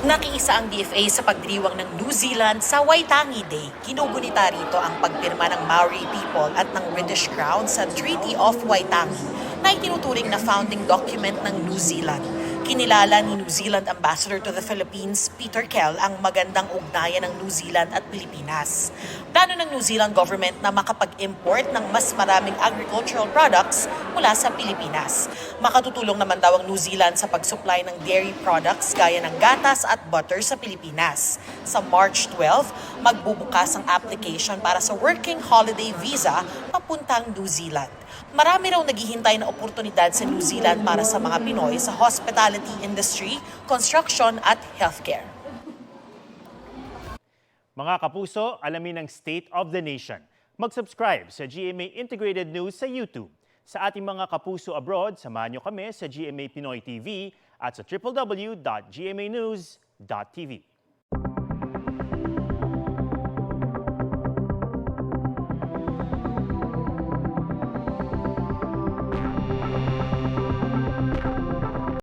Nakiisa ang DFA sa pagdiriwang ng New Zealand sa Waitangi Day. Ginugunita rito ang pagpirma ng Maori people at ng British Crown sa Treaty of Waitangi na itinuturing na founding document ng New Zealand. Kinilala ni New Zealand Ambassador to the Philippines, Peter Kell, ang magandang ugnayan ng New Zealand at Pilipinas. Plano ng New Zealand government na makapag-import ng mas maraming agricultural products mula sa Pilipinas. Makatutulong naman daw ang New Zealand sa pag-supply ng dairy products gaya ng gatas at butter sa Pilipinas. Sa March 12, magbubukas ang application para sa working holiday visa papuntang New Zealand. Marami raw naghihintay na oportunidad sa New Zealand para sa mga Pinoy sa hospitality industry, construction at healthcare. Mga kapuso, alamin ang State of the Nation. Mag-subscribe sa GMA Integrated News sa YouTube. Sa ating mga kapuso abroad, samahan niyo kami sa GMA Pinoy TV at sa www.gmanews.tv.